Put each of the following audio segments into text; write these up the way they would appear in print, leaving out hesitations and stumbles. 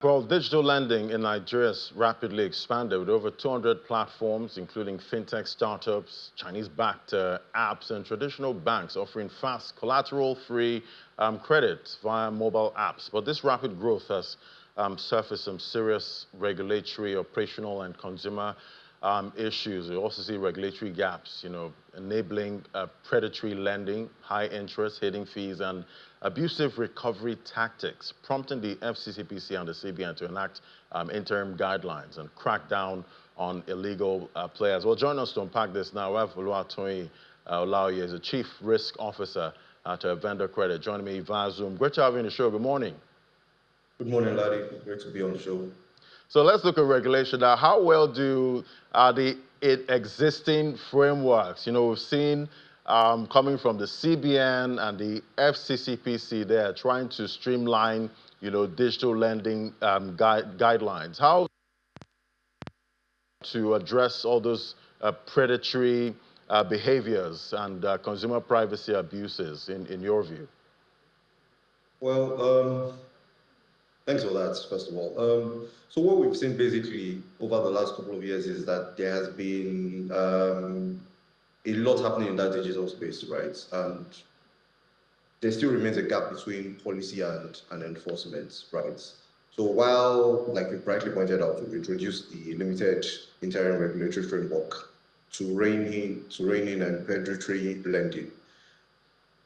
Well, digital lending in Nigeria has rapidly expanded with over 200 platforms, including fintech startups, Chinese-backed apps, and traditional banks offering fast, collateral-free credit via mobile apps. But this rapid growth has surfaced some serious regulatory, operational, and consumer issues. We also see regulatory gaps, enabling predatory lending, high interest, hidden fees, and abusive recovery tactics, prompting the FCCPC and the CBN to enact interim guidelines and crack down on illegal players. Well, join us to unpack this now. We have Oluwatoyin Olaoye, is a Chief Risk Officer at Vendor Credit. Joining me via Zoom. Great to have you on the show. Good morning. Good morning, Larry. Great to be on the show. So let's look at regulation now. How well do the existing frameworks, we've seen coming from the CBN and the FCCPC there trying to streamline, digital lending guidelines. How to address all those predatory behaviors and consumer privacy abuses in your view? Well, thanks for that, first of all. So what we've seen basically over the last couple of years is that there has been a lot happening in that digital space, right? And there still remains a gap between policy and enforcement, right? So while, like you rightly pointed out, we've introduced the limited interim regulatory framework to rein in and predatory lending,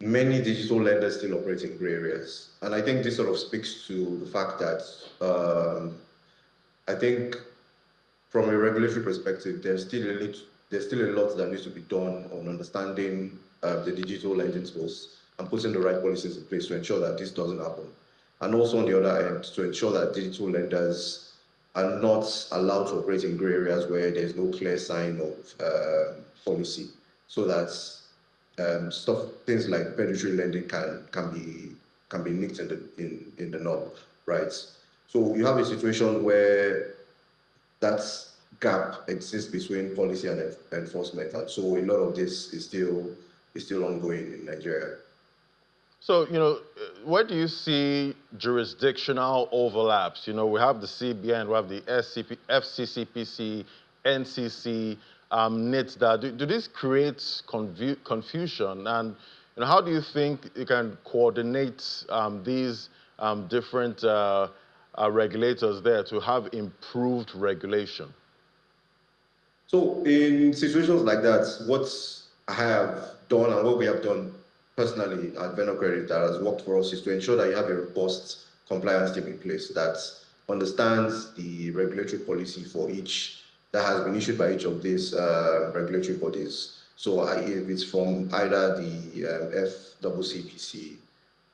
many digital lenders still operate in gray areas. And I think this sort of speaks to the fact that I think from a regulatory perspective, there's still a lot that needs to be done on understanding the digital lending space and putting the right policies in place to ensure that this doesn't happen. And also on the other end, to ensure that digital lenders are not allowed to operate in gray areas where there's no clear sign of policy, so that things like predatory lending can be nicked in the knob, right? So you have a situation where that gap exists between policy and enforcement, and so a lot of this is still ongoing in Nigeria. So, where do you see jurisdictional overlaps? We have the CBN, we have the FCCPC, NCC, NITDA. Do this create confusion? And how do you think you can coordinate these different regulators there to have improved regulation? So in situations like that, what I have done and what we have done personally at Vendor Credit that has worked for us is to ensure that you have a robust compliance team in place that understands the regulatory policy for each that has been issued by each of these regulatory bodies. So if it's from either the FCCPC,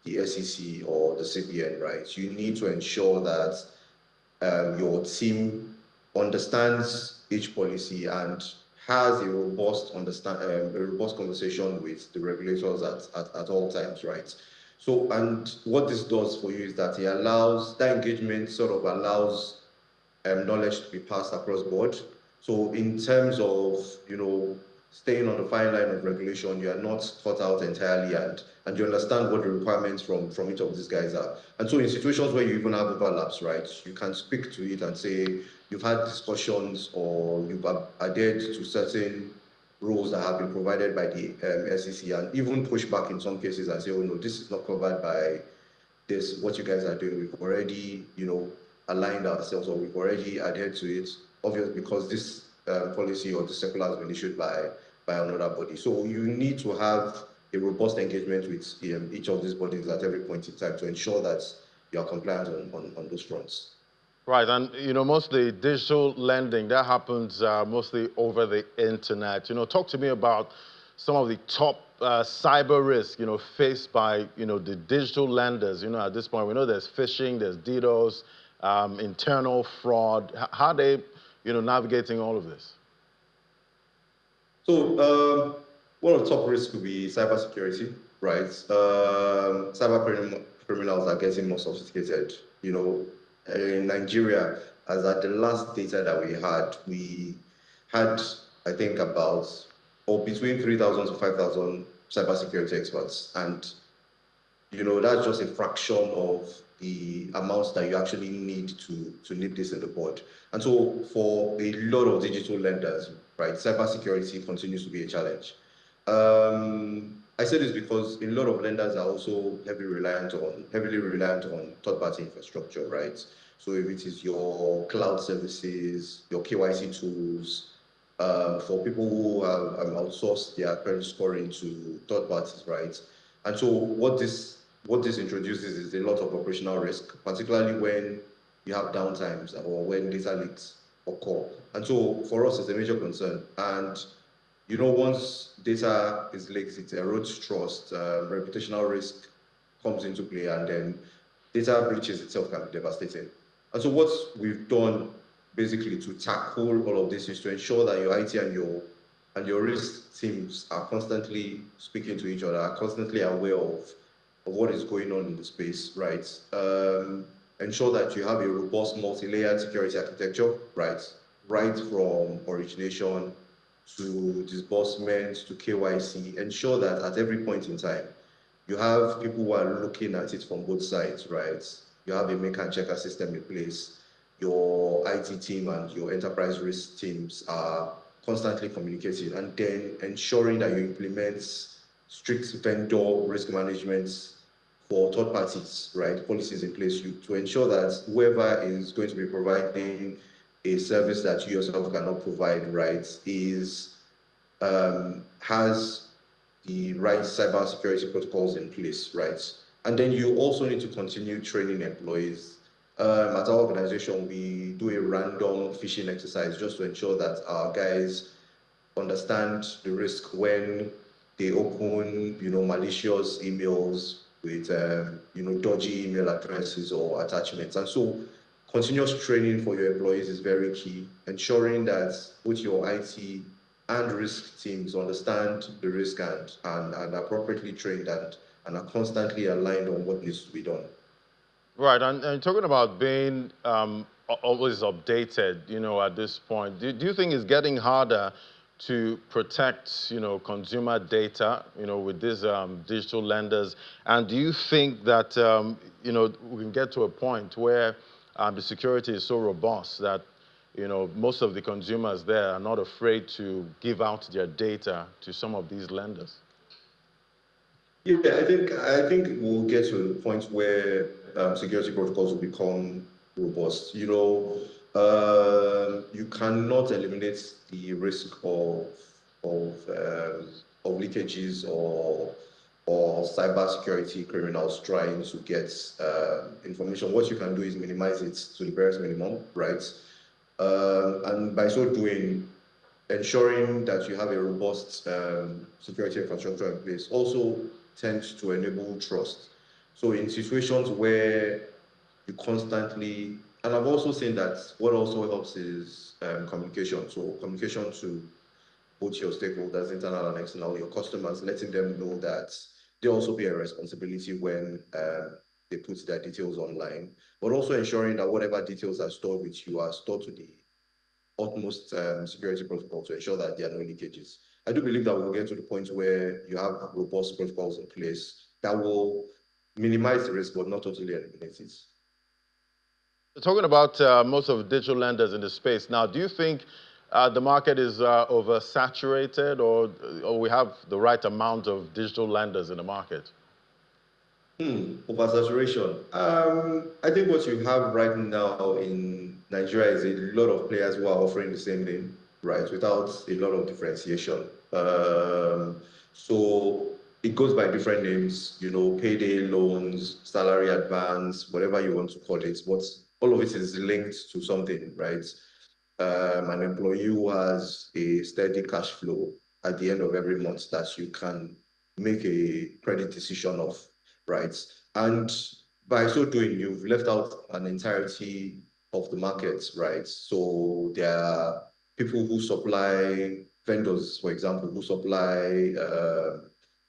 the SEC, or the CBN, right, you need to ensure that your team understands each policy and has a robust conversation with the regulators at all times, right? So, and what this does for you is that that engagement sort of allows knowledge to be passed across board. So in terms of, staying on the fine line of regulation, you are not caught out entirely, and you understand what the requirements from each of these guys are. And so in situations where you even have overlaps, right, you can speak to it and say you've had discussions or you've adhered to certain rules that have been provided by the SEC, and even push back in some cases and say, oh no, this is not covered by this, what you guys are doing. We've already, aligned ourselves, or we've already adhered to it, obviously because this policy or the circular has been issued by another body. So you need to have a robust engagement with each of these bodies at every point in time to ensure that you are compliant on those fronts. Right, and mostly digital lending, that happens mostly over the internet. Talk to me about some of the top cyber risks, faced by, the digital lenders. At this point, we know there's phishing, there's DDoS, internal fraud. How are they, navigating all of this? So one of the top risks could be cybersecurity, right? Cyber criminals are getting more sophisticated. In Nigeria, as at the last data that we had, I think between 3,000 to 5,000 cybersecurity experts, and that's just a fraction of the amounts that you actually need to nip this in the bud. And so for a lot of digital lenders, right, cybersecurity continues to be a challenge. I say this because a lot of lenders are also heavily reliant on third-party infrastructure, right? So if it is your cloud services, your KYC tools, for people who have outsourced their credit scoring to third parties, right? And so what this introduces is a lot of operational risk, particularly when you have downtimes or when data leaks occur. And so for us, it's a major concern. And once data is leaked, it erodes trust, reputational risk comes into play, and then data breaches itself can be devastating. And so what we've done basically to tackle all of this is to ensure that your IT and your risk teams are constantly speaking to each other, are constantly aware of what is going on in the space, right? Ensure that you have a robust multi-layered security architecture, right? Right from origination to disbursement to KYC. Ensure that at every point in time, you have people who are looking at it from both sides, right? You have a make and checker system in place. Your IT team and your enterprise risk teams are constantly communicating, and then ensuring that you implement strict vendor risk management for third parties, right? Policies in place to ensure that whoever is going to be providing a service that you yourself cannot provide, right, has the right cybersecurity protocols in place, right? And then you also need to continue training employees. At our organization, we do a random phishing exercise just to ensure that our guys understand the risk when they open, malicious emails with, dodgy email addresses or attachments. And so continuous training for your employees is very key, ensuring that both your IT and risk teams understand the risk and appropriately trained and are constantly aligned on what needs to be done. Right, and talking about being always updated, at this point, do you think it's getting harder to protect, consumer data, with these digital lenders? And do you think that, we can get to a point where the security is so robust that, most of the consumers there are not afraid to give out their data to some of these lenders? Yeah, I think we'll get to a point where security protocols will become robust. You cannot eliminate the risk of leakages or cybersecurity criminals trying to get information. What you can do is minimize it to the barest minimum, right? And by so doing, ensuring that you have a robust security infrastructure in place also tends to enable trust. So in situations where you constantly, and I've also seen that what also helps is communication. So communication to both your stakeholders, internal and external, your customers, letting them know that they also bear a responsibility when they put their details online, but also ensuring that whatever details are stored with you are stored to the utmost security protocol to ensure that there are no leakages. I do believe that we'll get to the point where you have robust protocols in place that will minimize the risk, but not totally eliminate it. Talking about most of the digital lenders in the space now, do you think the market is oversaturated, or we have the right amount of digital lenders in the market? Oversaturation. I think what you have right now in Nigeria is a lot of players who are offering the same thing, right, without a lot of differentiation. So it goes by different names, payday loans, salary advance, whatever you want to call it. But all of it is linked to something, right? An employee who has a steady cash flow at the end of every month that you can make a credit decision of, right? And by so doing, you've left out an entirety of the market, right? So there are people who supply vendors, for example, who supply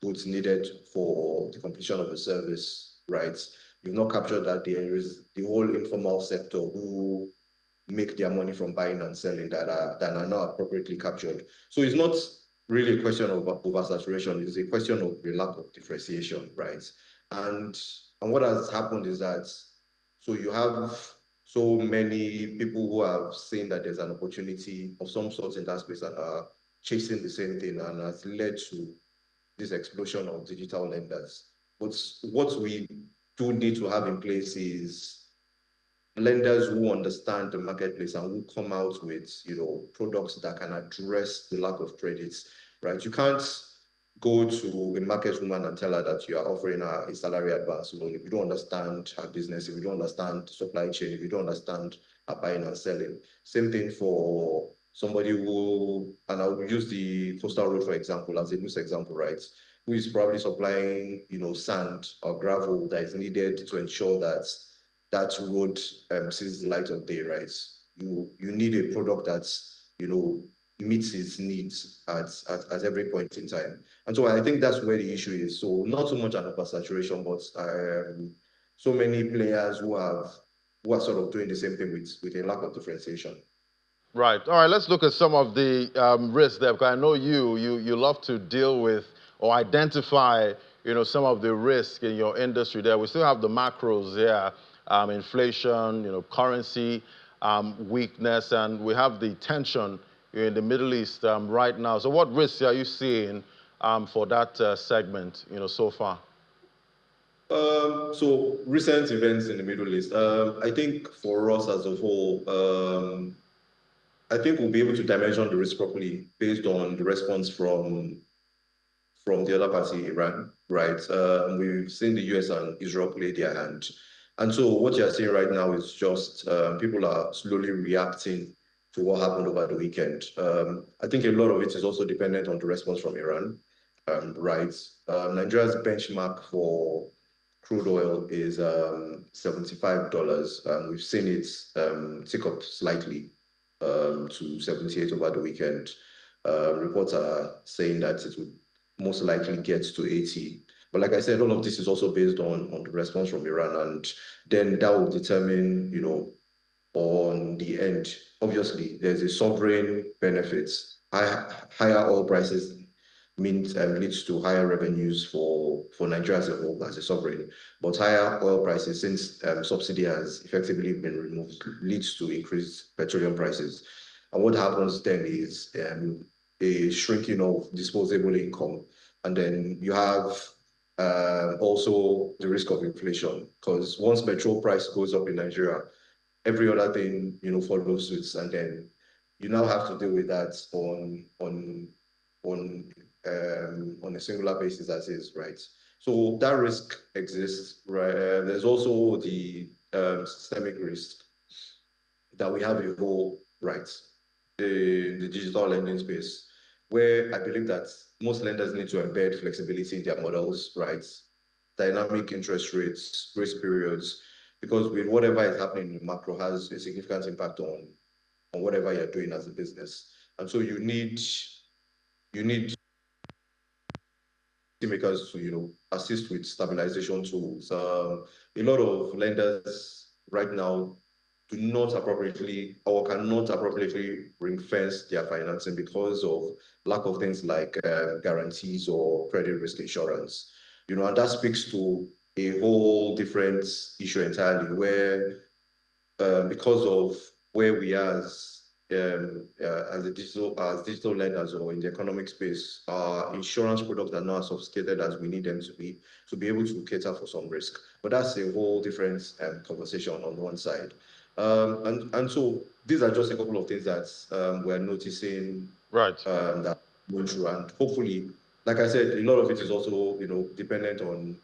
goods needed for the completion of a service, right? You've not captured that there is the whole informal sector who make their money from buying and selling that are not appropriately captured. So it's not really a question of oversaturation, it's a question of the lack of differentiation, right? And what has happened is that So you have so many people who have seen that there's an opportunity of some sort in that space and are chasing the same thing, and has led to this explosion of digital lenders. But what we do need to have in place is lenders who understand the marketplace and who come out with, products that can address the lack of credits, right? You can't go to a market woman and tell her that you are offering her a salary advance loan if you don't understand her business, if you don't understand supply chain, if you don't understand her buying and selling. Same thing for somebody who, and I'll use the coastal road for example as a loose example, right? Who is probably supplying, sand or gravel that is needed to ensure that that road sees the light of day, right? You need a product that's, meets its needs at every point in time. And so I think that's where the issue is. So not so much an oversaturation, but so many players who are sort of doing the same thing with a lack of differentiation. Right. All right. Let's look at some of the risks there, because I know you love to deal with or identify, some of the risk in your industry. There, we still have the macros here, inflation, currency weakness, and we have the tension in the Middle East right now. So, what risks are you seeing for that segment, so far? So recent events in the Middle East. I think for us as a whole, I think we'll be able to dimension the risk properly based on the response from the other party, Iran, right? We've seen the US and Israel play their hand. And so what you're seeing right now is just people are slowly reacting to what happened over the weekend. I think a lot of it is also dependent on the response from Iran, right? Nigeria's benchmark for crude oil is $75. We've seen it tick up slightly to 78 over the weekend. Reports are saying that it would most likely get to 80. But like I said, all of this is also based on the response from Iran. And then that will determine, on the end. Obviously, there's a sovereign benefits. Higher oil prices means leads to higher revenues for Nigeria as a whole, as a sovereign. But higher oil prices, since subsidy has effectively been removed, leads to increased petroleum prices. And what happens then is a shrinking of disposable income. And then you have also the risk of inflation, because once petrol price goes up in Nigeria, every other thing, follows suits, and then you now have to deal with that on a singular basis as is, right? So that risk exists, right? There's also the systemic risk that we have a whole, right, the digital lending space, where I believe that most lenders need to embed flexibility in their models, right? Dynamic interest rates, grace periods, because with whatever is happening in the macro has a significant impact on whatever you're doing as a business. And so you need makers to assist with stabilization tools. A lot of lenders right now do not appropriately or cannot appropriately ring fence their financing because of lack of things like guarantees or credit risk insurance. And that speaks to a whole different issue entirely, where because of where we are as digital lenders or in the economic space, our insurance products are not as sophisticated as we need them to be able to cater for some risk. But that's a whole different conversation on one side. And so these are just a couple of things that we're noticing Right. that going through, and hopefully, like I said, a lot of it is also dependent on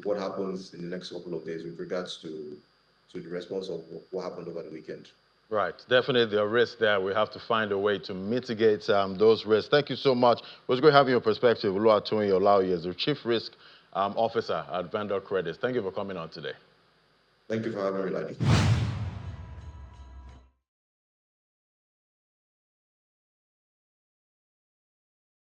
what happens in the next couple of days with regards to the response of what happened over the weekend. Right. Definitely a risk there. We have to find a way to mitigate those risks. Thank you so much. It was great having your perspective. Oluwatoyin Olaoye is the Chief Risk Officer at Vendor Credits. Thank you for coming on today. Thank you for having me, Ladi.